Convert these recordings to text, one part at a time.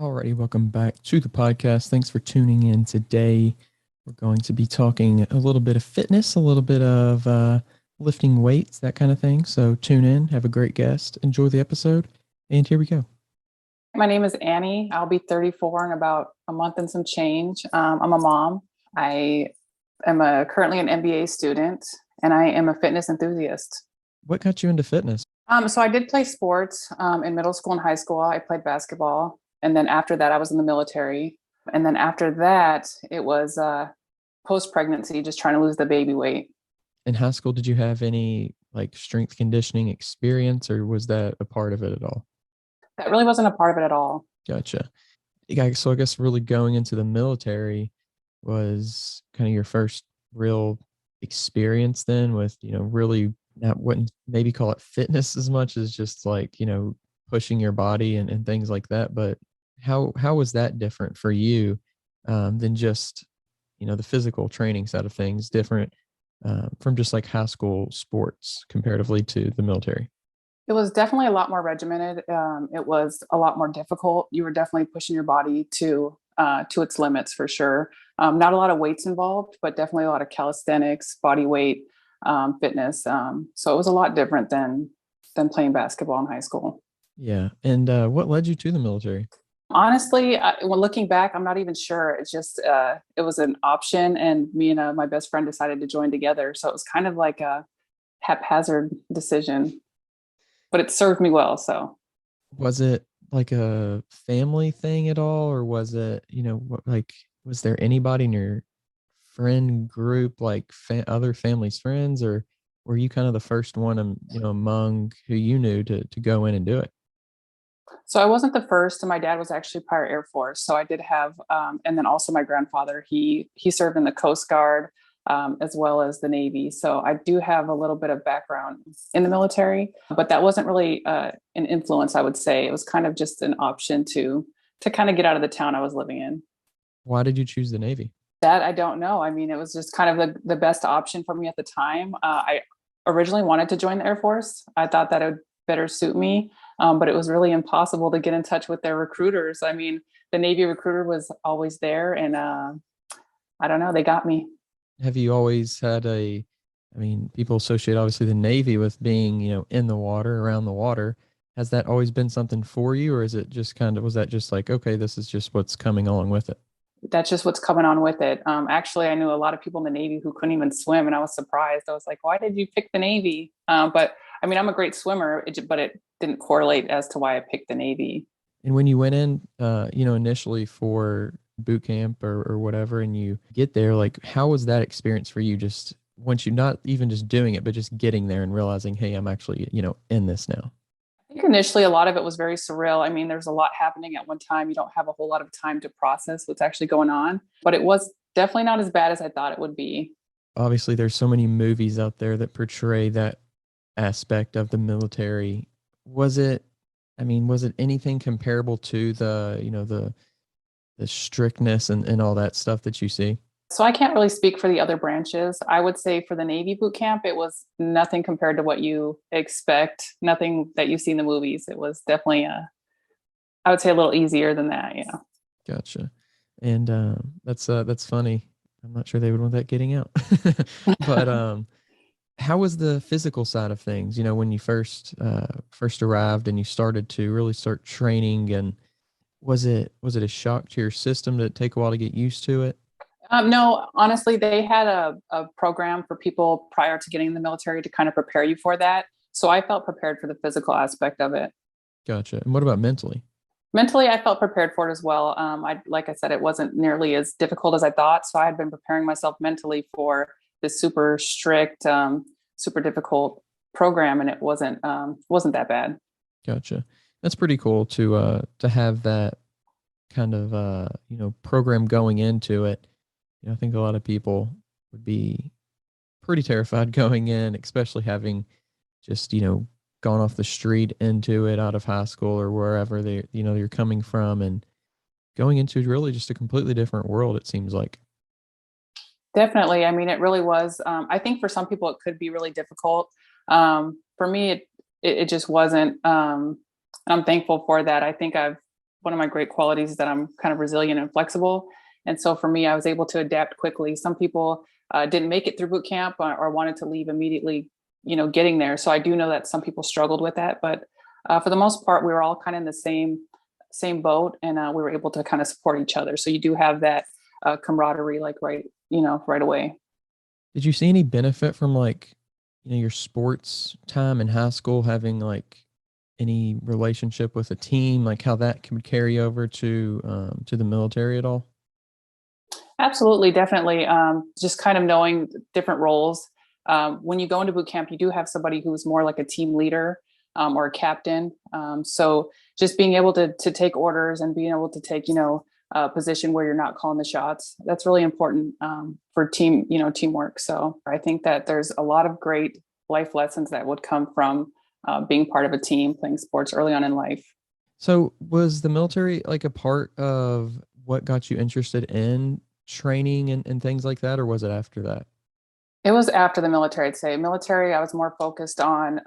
Alrighty, welcome back to the podcast. Thanks for tuning in today. We're going to be talking a little bit of fitness, a little bit of lifting weights, that kind of thing. So tune in, have a great guest, enjoy the episode, and here we go. My name is Annie. I'll be 34 in about a month and some change. I'm a mom. I am currently an MBA student, and I am a fitness enthusiast. What got you into fitness? So I did play sports in middle school and high school. I played basketball, and then after that, I was in the military. And then after that, it was post-pregnancy, just trying to lose the baby weight. In high school, did you have any like strength conditioning experience, or was that a part of it at all? That really wasn't a part of it at all. Gotcha. Yeah, so I guess really going into the military was kind of your first real experience then with, really not wouldn't maybe call it fitness as much as just like, pushing your body and things like that. But how was that different for you than just, the physical training side of things, different from just like high school sports comparatively to the military? It was definitely a lot more regimented. It was a lot more difficult. You were definitely pushing your body to its limits for sure. Not a lot of weights involved, but definitely a lot of calisthenics, body weight, fitness. So it was a lot different than playing basketball in high school. Yeah. And what led you to the military? Honestly, when looking back, I'm not even sure. It's just it was an option, and me and my best friend decided to join together. So it was kind of like a haphazard decision, but it served me well. So Was it like a family thing at all, or was it, like, was there anybody in your friend group, like other family's friends, or were you kind of the first one, among who you knew to go in and do it? So I wasn't the first, and my dad was actually prior Air Force. So I did have, and then also my grandfather. He served in the Coast Guard as well as the Navy. So I do have a little bit of background in the military, but that wasn't really an influence. I would say it was kind of just an option to kind of get out of the town I was living in. Why did you choose the Navy? That I don't know. I mean, it was just kind of the best option for me at the time. I originally wanted to join the Air Force. I thought that it would better suit me, but it was really impossible to get in touch with their recruiters. I mean, the Navy recruiter was always there, and I don't know, they got me. Have you always had I mean, people associate obviously the Navy with being, in the water, around the water. Has that always been something for you, or is it just was that just like, okay, this is just what's coming along with it? That's just what's coming on with it. Actually, I knew a lot of people in the Navy who couldn't even swim, and I was surprised. I was like, why did you pick the Navy? But I mean, I'm a great swimmer, but it didn't correlate as to why I picked the Navy. And when you went in, initially for boot camp or whatever, and you get there, like, how was that experience for you? Just once you not even just doing it, but just getting there and realizing, hey, I'm actually, in this now. I think initially a lot of it was very surreal. I mean, there's a lot happening at one time. You don't have a whole lot of time to process what's actually going on, but it was definitely not as bad as I thought it would be. Obviously, there's so many movies out there that portray that aspect of the military. Was it, I mean, was it anything comparable to the strictness and all that stuff that you see? So I can't really speak for the other branches. I would say for the Navy boot camp, it was nothing compared to what you expect, nothing that you see in the movies. It was definitely I would say a little easier than that, you know. Gotcha. And that's funny. I'm not sure they would want that getting out. But how was the physical side of things? When you first arrived and you started to really start training, and was it a shock to your system to take a while to get used to it? No, honestly, they had a program for people prior to getting in the military to kind of prepare you for that. So I felt prepared for the physical aspect of it. Gotcha. And what about mentally? Mentally, I felt prepared for it as well. Like I said, it wasn't nearly as difficult as I thought. So I had been preparing myself mentally for this super strict, super difficult program, and it wasn't that bad. Gotcha. That's pretty cool to have that kind of program going into it. I think a lot of people would be pretty terrified going in, especially having just, gone off the street into it out of high school or wherever you're coming from, and going into really just a completely different world, it seems like. Definitely. I mean, it really was. I think for some people it could be really difficult. For me, it just wasn't. And I'm thankful for that. I think I've one of my great qualities is that I'm kind of resilient and flexible. And so for me, I was able to adapt quickly. Some people didn't make it through boot camp or wanted to leave immediately, getting there. So I do know that some people struggled with that, but for the most part, we were all kind of in the same boat, and we were able to kind of support each other. So you do have that camaraderie, like right away. Did you see any benefit from like, your sports time in high school having like any relationship with a team, like how that could carry over to the military at all? Absolutely, definitely. Just kind of knowing different roles. When you go into boot camp, you do have somebody who's more like a team leader or a captain. So just being able to take orders and being able to take, a position where you're not calling the shots, that's really important for teamwork. So I think that there's a lot of great life lessons that would come from being part of a team, playing sports early on in life. So was the military like a part of what got you interested in training and things like that, or was it after that? It was after the military, I'd say. Military, I was more focused on,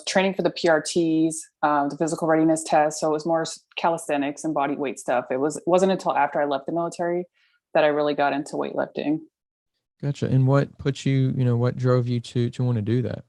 training for the PRTs, the physical readiness test. So it was more calisthenics and body weight stuff. Wasn't until after I left the military that I really got into weightlifting. Gotcha. And what put you, what drove you to want to do that?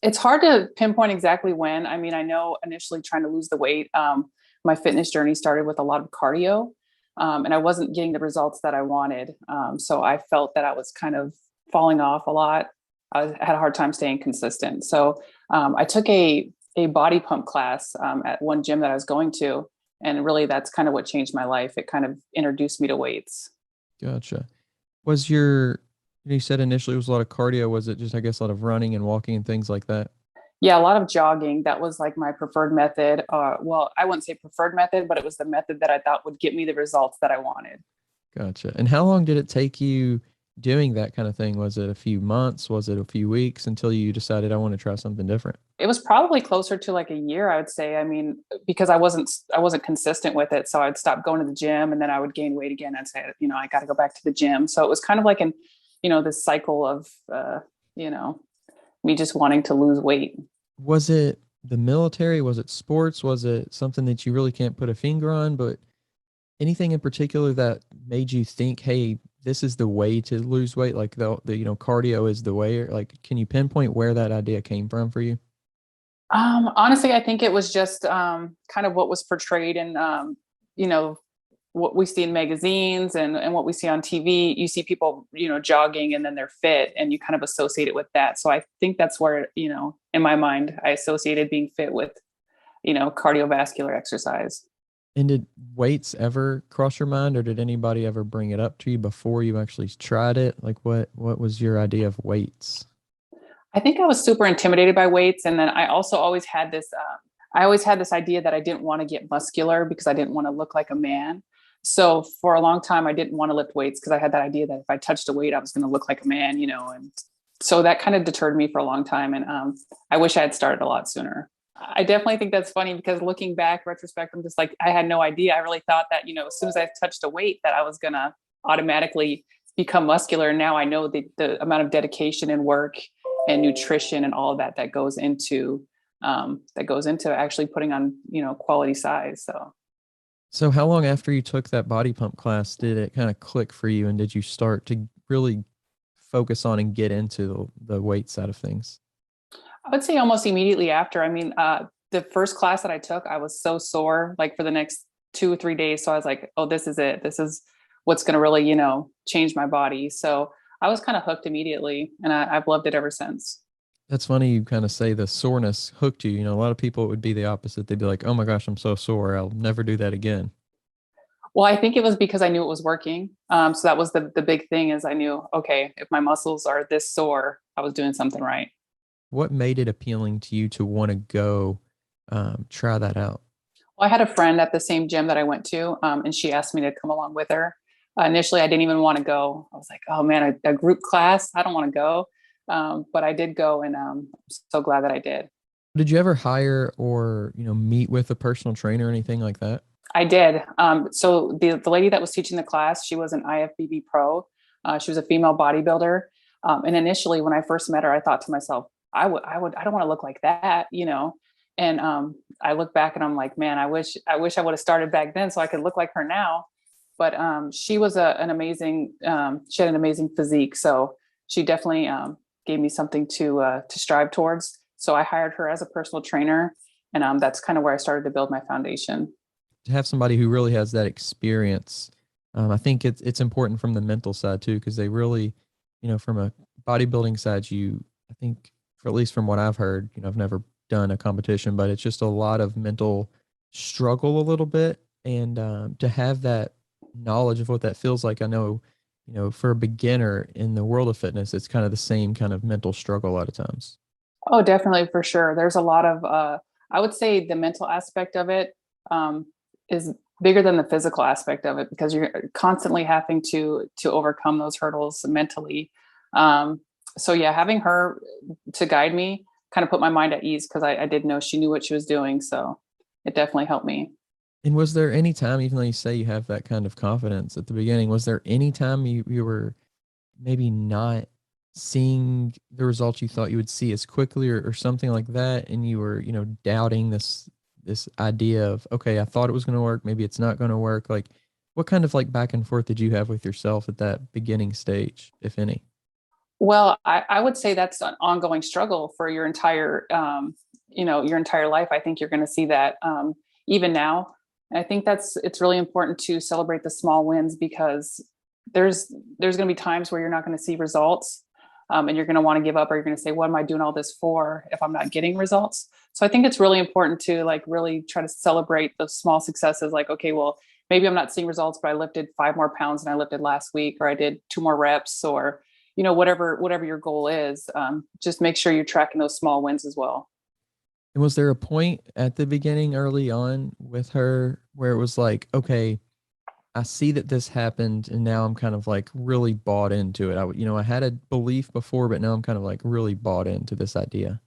It's hard to pinpoint exactly when. I mean, I know initially trying to lose the weight, my fitness journey started with a lot of cardio, and I wasn't getting the results that I wanted. So I felt that I was kind of falling off a lot. Had a hard time staying consistent. So I took a body pump class at one gym that I was going to, and really that's kind of what changed my life. It kind of introduced me to weights. Gotcha. Was your, you said initially it was a lot of cardio. Was it just, I guess, a lot of running and walking and things like that? Yeah, a lot of jogging. That was like my preferred method. Well, I wouldn't say preferred method, but it was the method that I thought would get me the results that I wanted. Gotcha. And how long did it take you doing that kind of thing? Was it a few months? Was it a few weeks until you decided I want to try something different? It was probably closer to like a year, I would say. I mean, because I wasn't consistent with it. So I'd stop going to the gym and then I would gain weight again. I'd say, I got to go back to the gym. So it was kind of like this cycle of you know, me just wanting to lose weight. Was it the military? Was it sports? Was it something that you really can't put a finger on, but anything in particular that made you think, hey, this is the way to lose weight? Like the cardio is the way, or like, can you pinpoint where that idea came from for you? Honestly, I think it was just kind of what was portrayed in, you know, what we see in magazines and what we see on TV. You see people, jogging and then they're fit and you kind of associate it with that. So I think that's where, in my mind, I associated being fit with, cardiovascular exercise. And did weights ever cross your mind, or did anybody ever bring it up to you before you actually tried it? Like what was your idea of weights? I think I was super intimidated by weights. And then I also always had this idea that I didn't want to get muscular because I didn't want to look like a man. So for a long time, I didn't want to lift weights because I had that idea that if I touched a weight, I was going to look like a man, and so that kind of deterred me for a long time. And I wish I had started a lot sooner. I definitely think that's funny because looking back, retrospect, I'm just like, I had no idea. I really thought that, as soon as I touched a weight that I was going to automatically become muscular. And now I know the amount of dedication and work and nutrition and all of that goes into actually putting on, quality size. So how long after you took that body pump class did it kind of click for you, and did you start to really focus on and get into the weight side of things? I would say almost immediately after. I mean, the first class that I took, I was so sore, like for the next 2 or 3 days. So I was like, oh, this is it. This is what's going to really, change my body. So I was kind of hooked immediately, and I've loved it ever since. That's funny you kind of say the soreness hooked you. A lot of people it would be the opposite. They'd be like, "Oh my gosh, I'm so sore. I'll never do that again." Well, I think it was because I knew it was working. So that was the big thing is I knew, okay, if my muscles are this sore, I was doing something right. What made it appealing to you to want to go try that out? Well, I had a friend at the same gym that I went to, and she asked me to come along with her. Initially, I didn't even want to go. I was like, oh man, a group class, I don't want to go. But I did go, and I'm so glad that I did. Did you ever hire or meet with a personal trainer or anything like that? I did. So the lady that was teaching the class, she was an IFBB pro. She was a female bodybuilder. And initially, when I first met her, I thought to myself, I don't want to look like that. And I look back and I'm like, man, I wish I would have started back then so I could look like her now. But she was an amazing, she had an amazing physique. So she definitely gave me something to strive towards. So I hired her as a personal trainer, and that's kind of where I started to build my foundation. To have somebody who really has that experience, I think it's important from the mental side too, because they really, from a bodybuilding side, I think, for at least from what I've heard, I've never done a competition, but it's just a lot of mental struggle a little bit, and to have that knowledge of what that feels like, I know, for a beginner in the world of fitness, it's kind of the same kind of mental struggle a lot of times. Oh, definitely, for sure. There's a lot of, I would say the mental aspect of it um, is bigger than the physical aspect of it because you're constantly having to overcome those hurdles mentally. Um, so yeah, having her to guide me kind of put my mind at ease because I did know she knew what she was doing. So it definitely helped me. And was there any time, even though you say you have that kind of confidence at the beginning, was there any time you were maybe not seeing the results you thought you would see as quickly, or something like that, and you were, doubting this idea of, okay, I thought it was going to work, maybe it's not going to work? Like, what kind of like back and forth did you have with yourself at that beginning stage, if any? Well, I would say that's an ongoing struggle for your entire, your entire life. I think you're going to see that even now. And I think it's really important to celebrate the small wins because there's going to be times where you're not going to see results, and you're going to want to give up, or you're going to say, "What am I doing all this for if I'm not getting results?" So I think it's really important to like really try to celebrate those small successes. Like, okay, well, maybe I'm not seeing results, but I lifted 5 more pounds than I lifted last week, or I did 2 more reps, or whatever your goal is, just make sure you're tracking those small wins as well. And was there a point at the beginning, early on with her, where it was like, okay, I see that this happened, and now I'm kind of like really bought into it. I had a belief before, but now I'm kind of like really bought into this idea.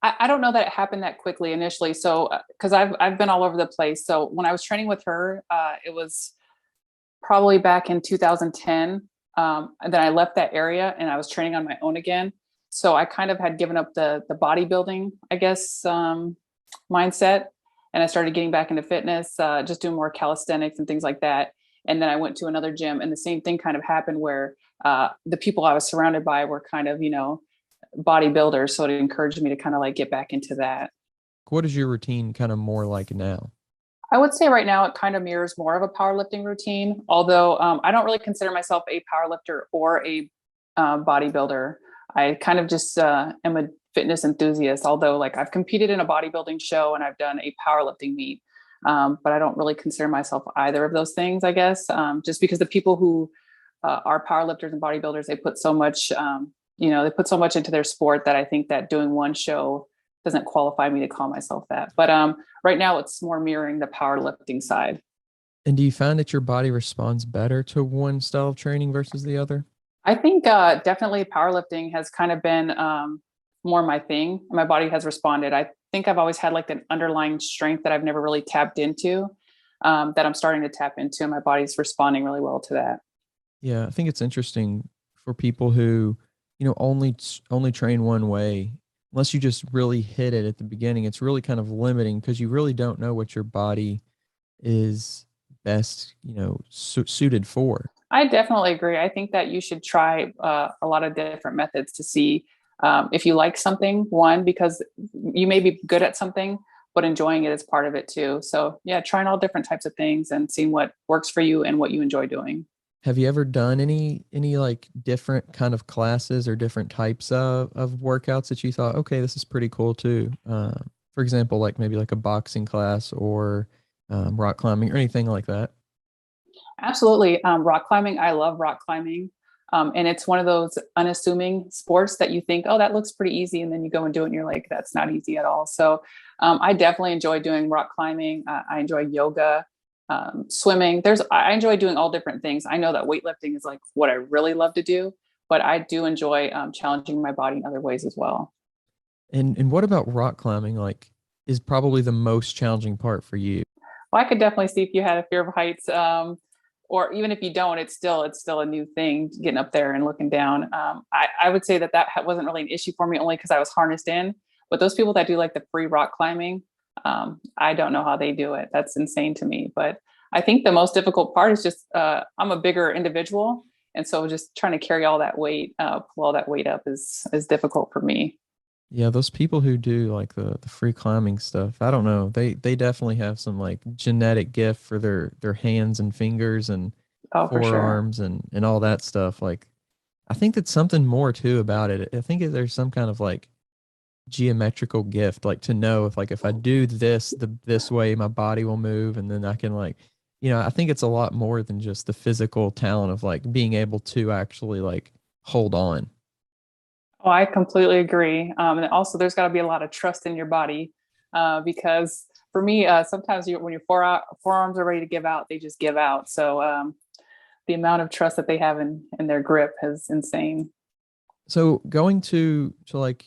I don't know that it happened that quickly initially. So, because I've been all over the place. So when I was training with her, it was probably back in 2010. And then I left that area and I was training on my own again. So I kind of had given up the bodybuilding, I guess, mindset, and I started getting back into fitness, just doing more calisthenics and things like that. And then I went to another gym, and the same thing kind of happened where the people I was surrounded by were kind of, bodybuilders. So it encouraged me to kind of like get back into that. What is your routine kind of more like now? I would say right now it kind of mirrors more of a powerlifting routine, although I don't really consider myself a powerlifter or a bodybuilder. I kind of just am a fitness enthusiast, although like I've competed in a bodybuilding show and I've done a powerlifting meet. But I don't really consider myself either of those things, I guess, just because the people who are powerlifters and bodybuilders, they put so much, they put so much into their sport that I think that doing one show doesn't qualify me to call myself that. But right now it's more mirroring the powerlifting side. And do you find that your body responds better to one style of training versus the other? I think definitely powerlifting has kind of been more my thing. My body has responded. I think I've always had like an underlying strength that I've never really tapped into, that I'm starting to tap into, and my body's responding really well to that. Yeah, I think it's interesting for people who, only train one way. Unless you just really hit it at the beginning, it's really kind of limiting because you really don't know what your body is best, suited for. I definitely agree. I think that you should try a lot of different methods to see if you like something, one, because you may be good at something, but enjoying it is part of it too. So, yeah, trying all different types of things and seeing what works for you and what you enjoy doing. Have you ever done any like different kind of classes or different types of workouts that you thought, okay, this is pretty cool too? For example, like maybe like a boxing class, or rock climbing, or anything like that. Absolutely. Rock climbing. I love rock climbing. And it's one of those unassuming sports that you think, oh, that looks pretty easy. And then you go and do it and you're like, that's not easy at all. So I definitely enjoy doing rock climbing. I enjoy yoga, swimming. I enjoy doing all different things. I know that weightlifting is like what I really love to do, but I do enjoy challenging my body in other ways as well. And what about rock climbing? Like, is probably the most challenging part for you? Well, I could definitely see if you had a fear of heights, or even if you don't, it's still a new thing getting up there and looking down. I would say that wasn't really an issue for me, only because I was harnessed in. But those people that do like the free rock climbing, I don't know how they do it. That's insane to me. But I think the most difficult part is just I'm a bigger individual, and so just trying to carry all that weight, pull all that weight up is difficult for me. Yeah, those people who do like the free climbing stuff, I don't know. They definitely have some like genetic gift for their hands and fingers and Oh, for sure. forearms and all that stuff. Like I think that's something more too about it. I think there's some kind of like geometrical gift, like to know if like if I do this way, my body will move, and then I can like, I think it's a lot more than just the physical talent of like being able to actually like hold on. Oh, I completely agree. And also, there's got to be a lot of trust in your body because for me, sometimes when your forearms are ready to give out, they just give out. So the amount of trust that they have in their grip is insane. So going to like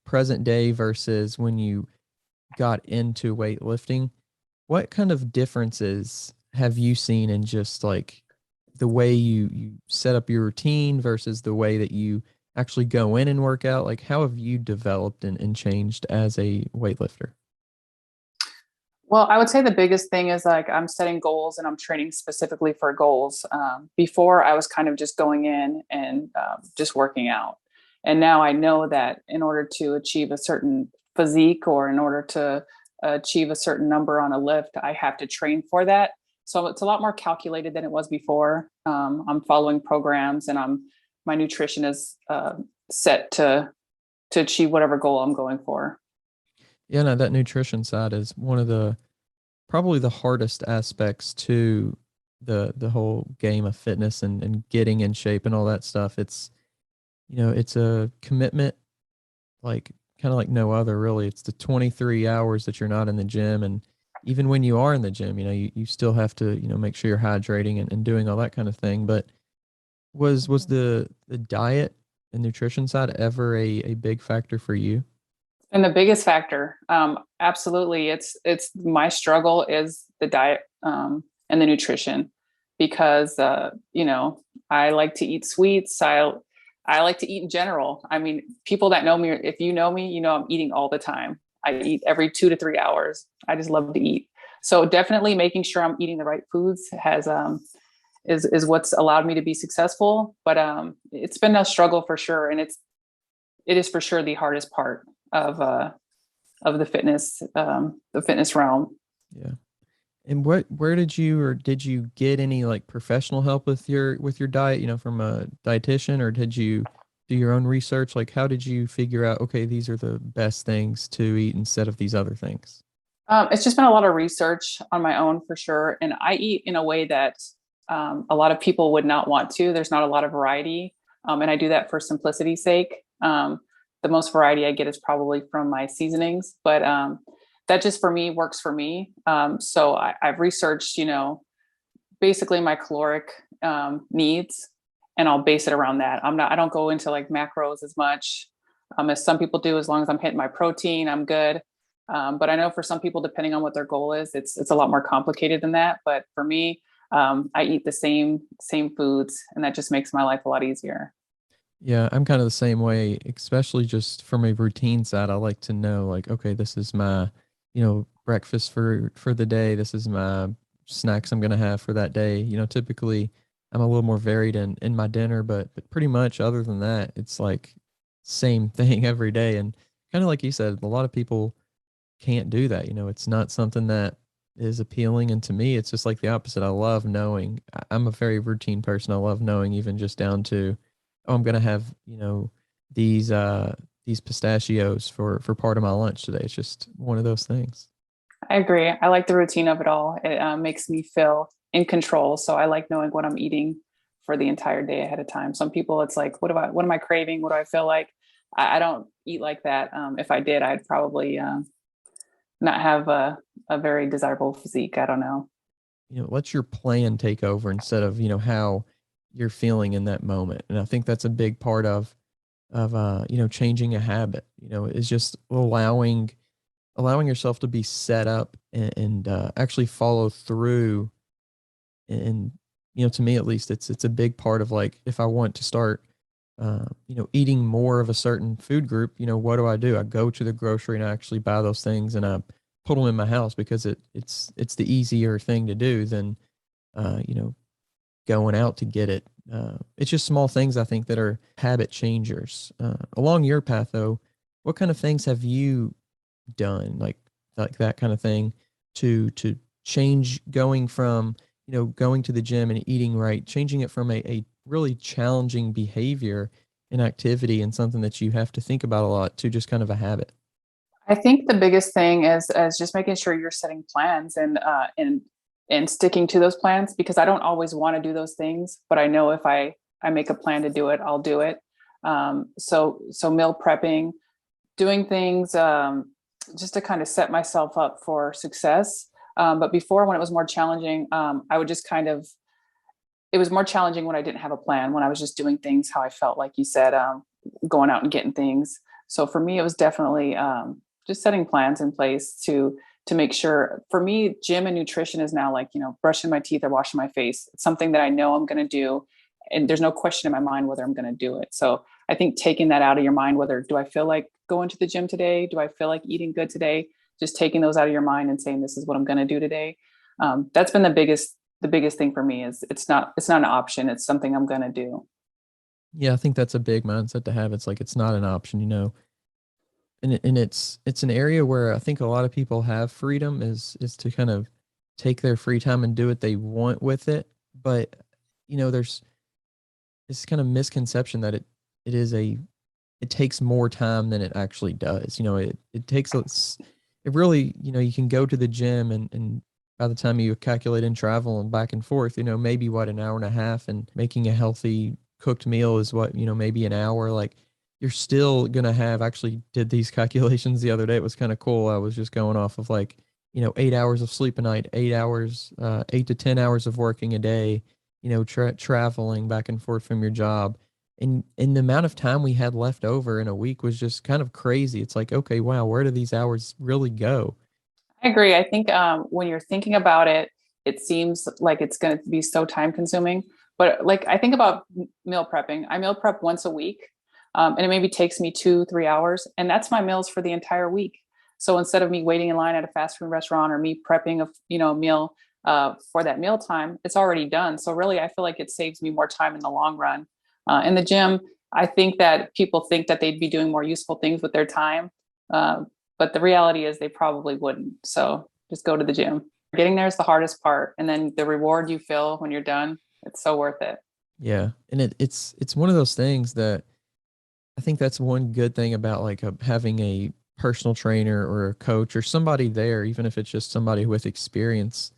present day versus when you got into weightlifting, what kind of differences have you seen in just like the way you set up your routine versus the way that you actually go in and work out? Like how have you developed and changed as a weightlifter? Well, I would say the biggest thing is like I'm setting goals and I'm training specifically for goals. Before, I was kind of just going in and just working out. And now I know that in order to achieve a certain physique or in order to achieve a certain number on a lift, I have to train for that. So it's a lot more calculated than it was before. I'm following programs and my nutrition is set to achieve whatever goal I'm going for. Yeah, no, that nutrition side is one of the probably the hardest aspects to the whole game of fitness and getting in shape and all that stuff. It's a commitment like kind of like no other really. It's the 23 hours that you're not in the gym, and even when you are in the gym, you still have to, make sure you're hydrating and doing all that kind of thing. But was the diet and nutrition side ever a big factor for you? And the biggest factor, absolutely, it's my struggle is the diet and the nutrition because I like to eat sweets. I like to eat in general. I mean, people that know me, if you know me, you know I'm eating all the time. I eat every 2 to 3 hours. I just love to eat. So definitely making sure I'm eating the right foods has is what's allowed me to be successful. But it's been a struggle for sure, and it is for sure the hardest part of uh, of the fitness realm. Yeah. And where did you or did you get any like professional help with your diet, from a dietitian, or did you do your own research? Like how did you figure out, okay, these are the best things to eat instead of these other things? It's just been a lot of research on my own for sure, and I eat in a way that a lot of people would not want to. There's not a lot of variety, and I do that for simplicity's sake. The most variety I get is probably from my seasonings, but that just for me works for me. So I've researched, basically my caloric needs, and I'll base it around that. I don't go into like macros as much as some people do. As long as I'm hitting my protein, I'm good. But I know for some people, depending on what their goal is, it's a lot more complicated than that. But for me, I eat the same foods, and that just makes my life a lot easier. Yeah, I'm kind of the same way, especially just from a routine side. I like to know like, okay, this is my, breakfast for the day. This is my snacks I'm gonna have for that day. Typically I'm a little more varied in my dinner, but pretty much other than that, it's like same thing every day. And kind of like you said, a lot of people can't do that. It's not something that is appealing. And to me, it's just like the opposite. I love knowing. I'm a very routine person. I love knowing even just down to, oh, I'm gonna have, these these pistachios for part of my lunch today. It's just one of those things. I agree. I like the routine of it all. It makes me feel in control. So I like knowing what I'm eating for the entire day ahead of time. Some people, it's like, what am I craving? What do I feel like? I don't eat like that. If I did, I'd probably not have a very desirable physique. I don't know. Let your plan take over instead of, how you're feeling in that moment. And I think that's a big part of changing a habit, is just allowing yourself to be set up and actually follow through. And to me at least, it's a big part of like if I want to start eating more of a certain food group, what do? I go to the grocery and I actually buy those things and I put them in my house because it's the easier thing to do than you know, going out to get it. It's just small things I think that are habit changers. Along your path though, what kind of things have you done, like that kind of thing, to change going from, you know, going to the gym and eating right, changing it from a really challenging behavior and activity and something that you have to think about a lot to just kind of a habit? I think the biggest thing is just making sure you're setting plans and sticking to those plans, because I don't always want to do those things, but I know if I make a plan to do it, I'll do it. So meal prepping, doing things just to kind of set myself up for success. But before, when it was more challenging, I would just kind of, it was more challenging when I didn't have a plan, when I was just doing things how I felt, like you said, going out and getting things. So for me, it was definitely just setting plans in place to make sure. For me, gym and nutrition is now like, you know, brushing my teeth or washing my face. It's something that I know I'm going to do, and there's no question in my mind whether I'm going to do it. So I think taking that out of your mind, whether do I feel like going to the gym today? Do I feel like eating good today? Just taking those out of your mind and saying, this is what I'm going to do today. That's been the biggest thing for me. Is it's not an option. It's something I'm going to do. Yeah, I think that's a big mindset to have. It's like it's not an option, you know. And it's an area where I think a lot of people have freedom is to kind of take their free time and do what they want with it. But you know, there's this kind of misconception that it is a it takes more time than it actually does. You know, it takes it really, you know, you can go to the gym and by the time you calculate in travel and back and forth, you know, maybe what, an hour and a half, and making a healthy cooked meal is what, you know, maybe an hour. Like you're still gonna have, actually did these calculations the other day. It was kind of cool. I was just going off of like, you know, 8 hours of sleep a night, 8 hours, 8 to 10 hours of working a day, you know, traveling back and forth from your job. And the amount of time we had left over in a week was just kind of crazy. It's like, okay, wow, where do these hours really go? I agree. I think when you're thinking about it, it seems like it's going to be so time consuming. But like I think about meal prepping. I meal prep once a week, and it maybe takes me 2-3 hours, and that's my meals for the entire week. So instead of me waiting in line at a fast food restaurant or me prepping a meal for that meal time, it's already done. So really, I feel like it saves me more time in the long run. In the gym, I think that people think that they'd be doing more useful things with their time. Uh, but the reality is they probably wouldn't. So just go to the gym. Getting there is the hardest part. And then the reward you feel when you're done, it's so worth it. Yeah, and it's one of those things that I think that's one good thing about like having a personal trainer or a coach or somebody there, even if it's just somebody with experience,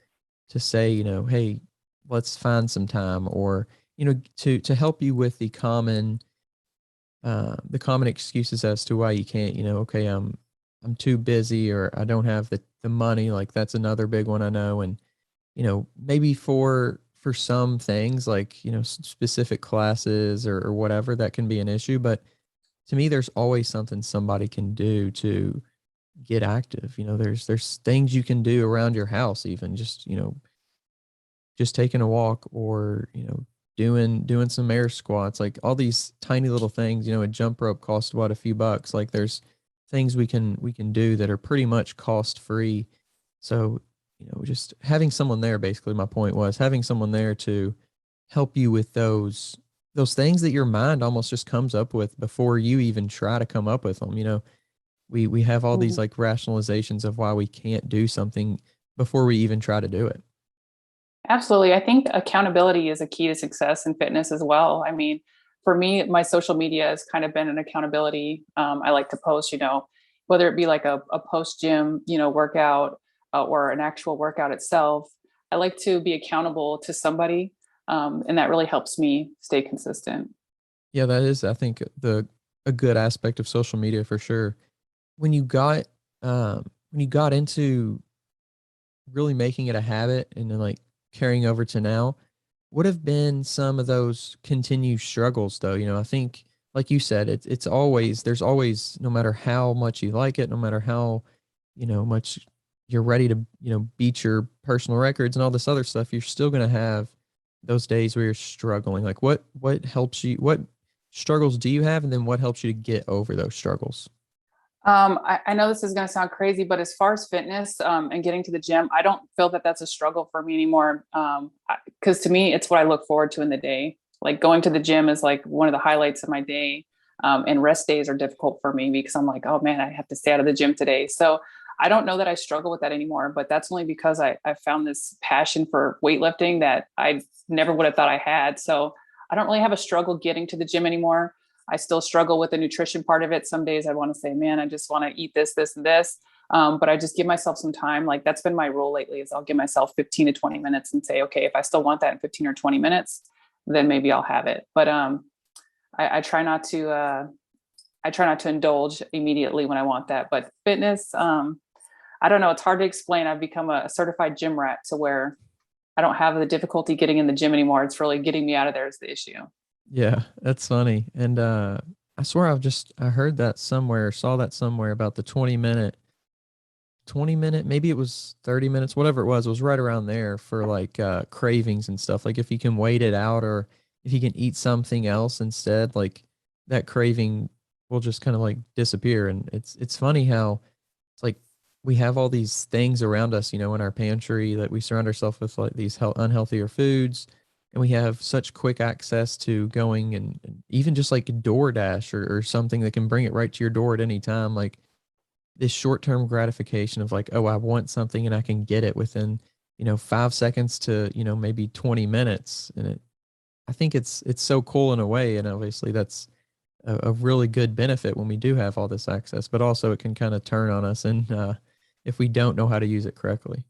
to say, you know, hey, let's find some time, or you know, to help you with the common excuses as to why you can't. You know, okay, I'm too busy, or I don't have the money. Like that's another big one I know. And you know, maybe for some things like, you know, specific classes or whatever, that can be an issue. But to me, there's always something somebody can do to get active. You know, there's things you can do around your house, even just, you know, just taking a walk, or, you know, doing some air squats, like all these tiny little things. You know, a jump rope costs what, a few bucks. Like there's things we can do that are pretty much cost free. So, you know, just having someone there, basically my point was having someone there to help you with those things that your mind almost just comes up with before you even try to come up with them. You know, we have all these Mhm. like rationalizations of why we can't do something before we even try to do it. Absolutely. I think accountability is a key to success in fitness as well. I mean, for me, my social media has kind of been an accountability. I like to post, whether it be like a post gym, workout or an actual workout itself. I like to be accountable to somebody, and that really helps me stay consistent. Yeah, that is, I think, the a good aspect of social media for sure. When you got when you got into really making it a habit and then like carrying over to now, what have been some of those continued struggles though? You know, I think like you said, it's always, there's always, no matter how much you like it, no matter how, you know, much you're ready to, you know, beat your personal records and all this other stuff, you're still gonna have those days where you're struggling. Like what helps you, what struggles do you have, and then what helps you to get over those struggles? I know this is going to sound crazy, but as far as fitness and getting to the gym, I don't feel that that's a struggle for me anymore. Because to me, it's what I look forward to in the day. Like going to the gym is like one of the highlights of my day. And rest days are difficult for me because I'm like, oh man, I have to stay out of the gym today. So I don't know that I struggle with that anymore, but that's only because I found this passion for weightlifting that I never would have thought I had. So I don't really have a struggle getting to the gym anymore. I still struggle with the nutrition part of it. Some days I want to say, man, I just want to eat this, this, and this. But I just give myself some time. Like that's been my rule lately is I'll give myself 15 to 20 minutes and say, okay, if I still want that in 15 or 20 minutes, then maybe I'll have it. But I try not to, I try not to indulge immediately when I want that. But fitness, I don't know. It's hard to explain. I've become a certified gym rat to where I don't have the difficulty getting in the gym anymore. It's really getting me out of there is the issue. Yeah, that's funny. And I swear I heard that somewhere, saw that somewhere about the 20 minute, maybe it was 30 minutes, whatever it was right around there for like cravings and stuff. Like if you can wait it out or if you can eat something else instead, like that craving will just kind of like disappear. And it's funny how it's like we have all these things around us, in our pantry that we surround ourselves with like these unhealthier foods. And we have such quick access to going and even just like DoorDash or something that can bring it right to your door at any time. Like this short-term gratification of like, oh, I want something and I can get it within, 5 seconds to, maybe 20 minutes. And I think it's so cool in a way. And obviously that's a really good benefit when we do have all this access, but also it can kind of turn on us and if we don't know how to use it correctly.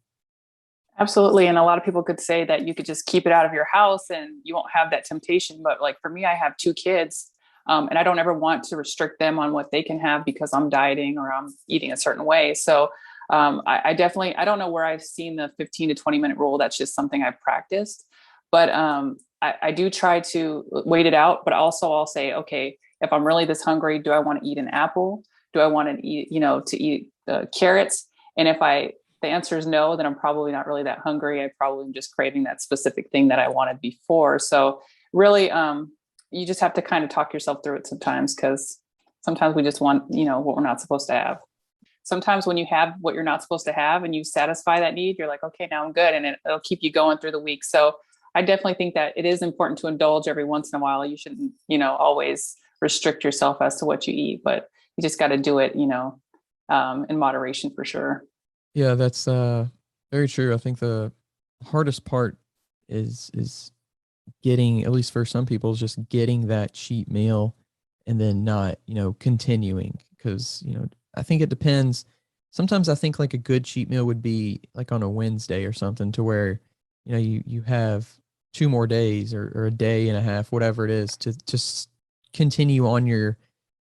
Absolutely. And a lot of people could say that you could just keep it out of your house and you won't have that temptation. But like for me, I have two kids and I don't ever want to restrict them on what they can have because I'm dieting or I'm eating a certain way. So I definitely, I don't know where I've seen the 15 to 20-minute rule. That's just something I've practiced. But I do try to wait it out. But also I'll say, okay, if I'm really this hungry, do I want to eat an apple? Do I want to eat, to eat carrots? And if the answer is no, then I'm probably not really that hungry. I probably am just craving that specific thing that I wanted before. So really, you just have to kind of talk yourself through it sometimes because sometimes we just want, what we're not supposed to have. Sometimes when you have what you're not supposed to have and you satisfy that need, you're like, okay, now I'm good. And it'll keep you going through the week. So I definitely think that it is important to indulge every once in a while. You shouldn't, always restrict yourself as to what you eat, but you just got to do it, in moderation for sure. Yeah, that's very true. I think the hardest part is getting, at least for some people, is just getting that cheat meal and then not, continuing because, I think it depends. Sometimes I think like a good cheat meal would be like on a Wednesday or something to where, you have 2 more days or a day and a half, whatever it is, to just continue on your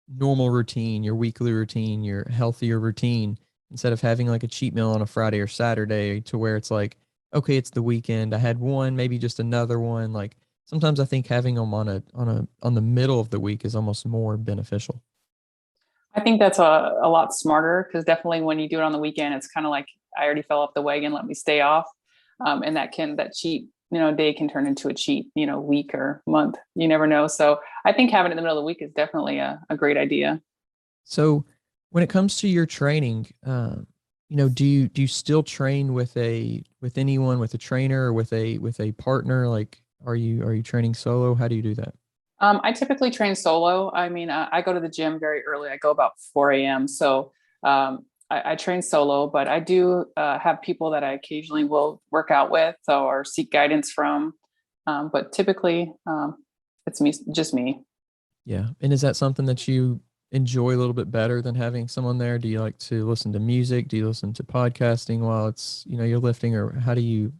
normal routine, your weekly routine, your healthier routine, instead of having like a cheat meal on a Friday or Saturday to where it's like, okay, it's the weekend. I had one, maybe just another one. Like sometimes I think having them on the middle of the week is almost more beneficial. I think that's a lot smarter because definitely when you do it on the weekend, it's kind of like I already fell off the wagon, let me stay off. And that cheat, day can turn into a cheat, week or month. You never know. So I think having it in the middle of the week is definitely a great idea. So when it comes to your training, do you still train with anyone, with a trainer or with a partner? Like, are you training solo? How do you do that? I typically train solo. I mean, I go to the gym very early. I go about 4 a.m. So I train solo, but I do have people that I occasionally will work out with or seek guidance from. But typically, it's me, just me. Yeah. And is that something that you enjoy a little bit better than having someone there? Do you like to listen to music? Do you listen to podcasting while it's, you're lifting, or how do you,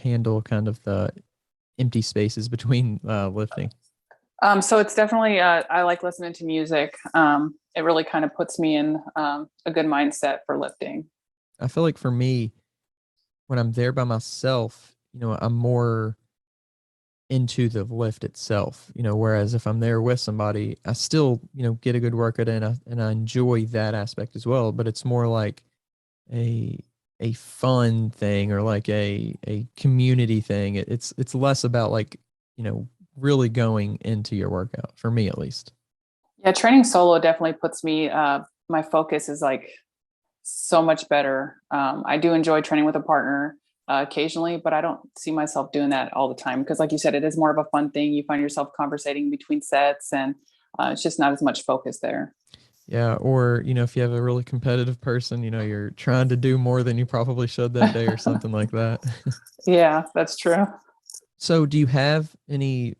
handle kind of the empty spaces between lifting? So it's definitely, I like listening to music. It really kind of puts me in a good mindset for lifting. I feel like for me, when I'm there by myself, I'm more into the lift itself, whereas if I'm there with somebody, I still, get a good workout in and I enjoy that aspect as well, but it's more like a a fun thing or like a community thing. It's less about like, really going into your workout for me at least. Yeah, training solo definitely puts me my focus is like so much better. I do enjoy training with a partner occasionally, but I don't see myself doing that all the time because, like you said, it is more of a fun thing. You find yourself conversating between sets, and it's just not as much focus there. Yeah, or if you have a really competitive person, you're trying to do more than you probably should that day or something like that. Yeah, that's true. So, do you have any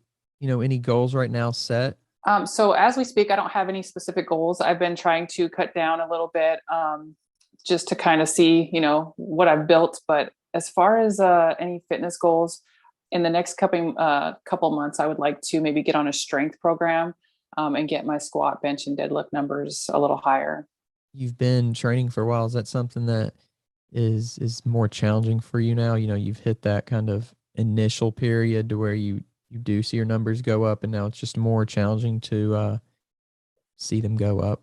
goals right now set? So as we speak, I don't have any specific goals. I've been trying to cut down a little bit, just to kind of see, what I've built. But as far as any fitness goals in the next couple months, I would like to maybe get on a strength program, and get my squat, bench, and deadlift numbers a little higher. You've been training for a while. Is that something that is more challenging for you now? You've hit that kind of initial period to where you do see your numbers go up, and now it's just more challenging to see them go up.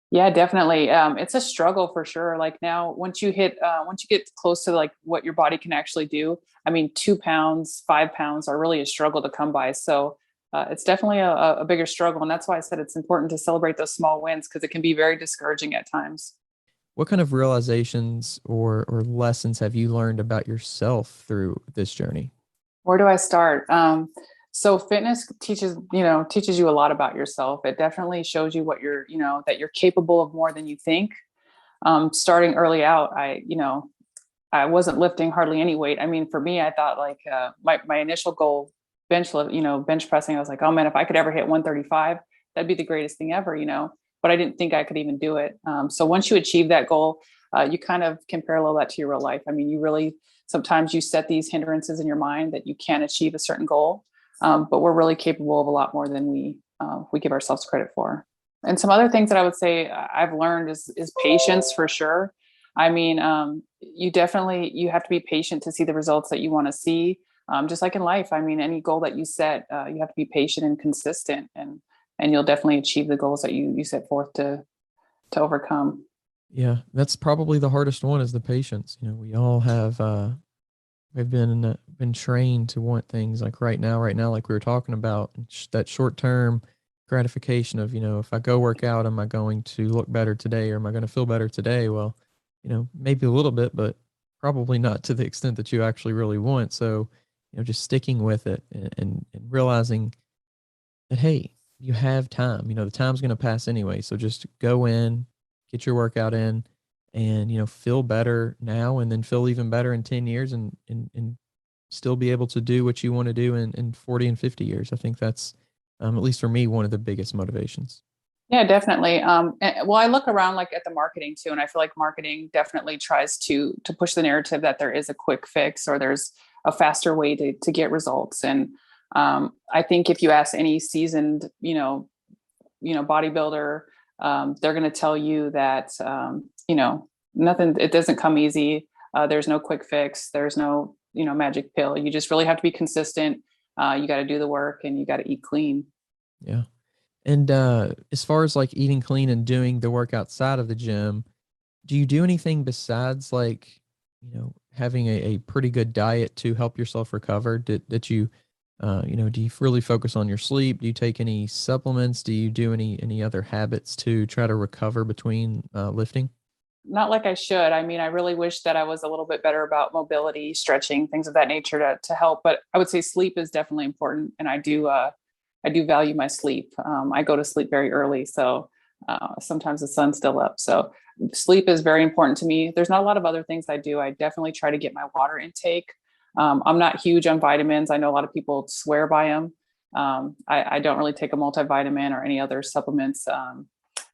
Yeah, definitely. It's a struggle for sure. Like now, once you get close to like what your body can actually do, I mean, 2 pounds, 5 pounds are really a struggle to come by. So it's definitely a bigger struggle. And that's why I said it's important to celebrate those small wins because it can be very discouraging at times. What kind of realizations or lessons have you learned about yourself through this journey? Where do I start? So fitness teaches you a lot about yourself. It definitely shows you that you're capable of more than you think. Starting early out, I wasn't lifting hardly any weight. I mean, for me, I thought like my initial goal, bench pressing, I was like, oh man, if I could ever hit 135, that'd be the greatest thing ever. But I didn't think I could even do it. So once you achieve that goal, you kind of can parallel that to your real life. I mean, sometimes you set these hindrances in your mind that you can't achieve a certain goal, but we're really capable of a lot more than we give ourselves credit for. And some other things that I would say I've learned is patience for sure. I mean, you have to be patient to see the results that you want to see. Just like in life, I mean, any goal that you set, you have to be patient and consistent, and you'll definitely achieve the goals that you set forth to overcome. Yeah, that's probably the hardest one is the patience. We all have we've been trained to want things like right now, like we were talking about, that short term gratification of, if I go work out, am I going to look better today or am I going to feel better today? Well, maybe a little bit, but probably not to the extent that you actually really want. So, just sticking with it and realizing that, hey, you have time. The time's going to pass anyway. So just go in, get your workout in, and feel better now, and then feel even better in 10 years, and still be able to do what you want to do in 40 and 50 years. I think that's at least for me one of the biggest motivations. Yeah, definitely. Well, I look around like at the marketing too, and I feel like marketing definitely tries to push the narrative that there is a quick fix or there's a faster way to get results. And I think if you ask any seasoned, bodybuilder, they're going to tell you that nothing. It doesn't come easy. There's no quick fix. There's no magic pill. You just really have to be consistent. You got to do the work, and you got to eat clean. Yeah. And as far as like eating clean and doing the work outside of the gym, do you do anything besides like, having a pretty good diet to help yourself recover? That you, do you really focus on your sleep? Do you take any supplements? Do you do any other habits to try to recover between lifting? Not like I should. I mean, I really wish that I was a little bit better about mobility, stretching, things of that nature to help. But I would say sleep is definitely important, and I do value my sleep. I go to sleep very early, so sometimes the sun's still up. So sleep is very important to me. There's not a lot of other things I do. I definitely try to get my water intake. I'm not huge on vitamins. I know a lot of people swear by them. I don't really take a multivitamin or any other supplements.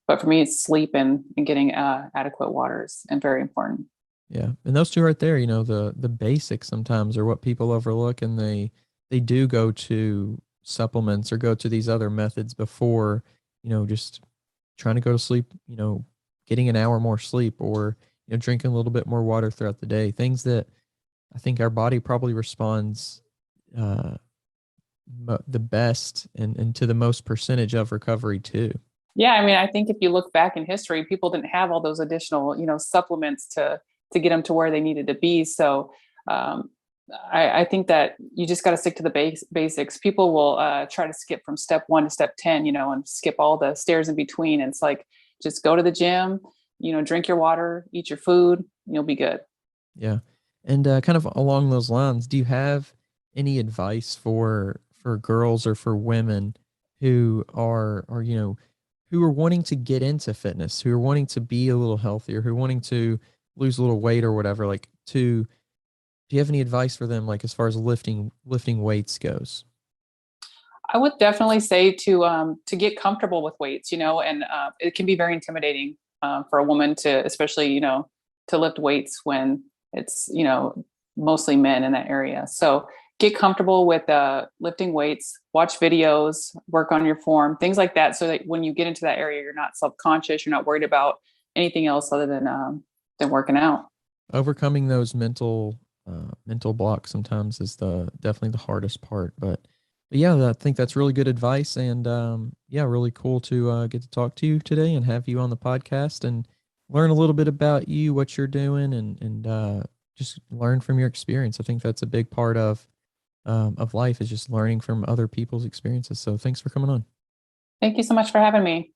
But for me, it's sleep and getting adequate waters and very important. Yeah. And those two right there, the basics sometimes are what people overlook, and they do go to supplements or go to these other methods before, just trying to go to sleep, getting an hour more sleep, or, drinking a little bit more water throughout the day. Things that I think our body probably responds uh, the best and to the most percentage of recovery too. Yeah, I mean, I think if you look back in history, people didn't have all those additional, supplements to get them to where they needed to be. So um, I think that you just got to stick to the basics. People will try to skip from step 1 to step 10, and skip all the stairs in between. And it's like Just go to the gym, drink your water, eat your food, you'll be good. Yeah. And kind of along those lines, do you have any advice for girls or for women who are who are wanting to get into fitness, who are wanting to be a little healthier, who are wanting to lose a little weight or whatever, like to do you have any advice for them, like as far as lifting weights goes? I would definitely say to get comfortable with weights, and it can be very intimidating for a woman to, especially to lift weights when it's mostly men in that area. So get comfortable with lifting weights, watch videos, work on your form, things like that, so that when you get into that area, you're not self-conscious, you're not worried about anything else other than working out. Overcoming those mental blocks sometimes is the definitely the hardest part, but yeah, I think that's really good advice, and yeah, really cool to get to talk to you today and have you on the podcast and learn a little bit about you, what you're doing, and just learn from your experience. I think that's a big part of life, is just learning from other people's experiences. So thanks for coming on. Thank you so much for having me.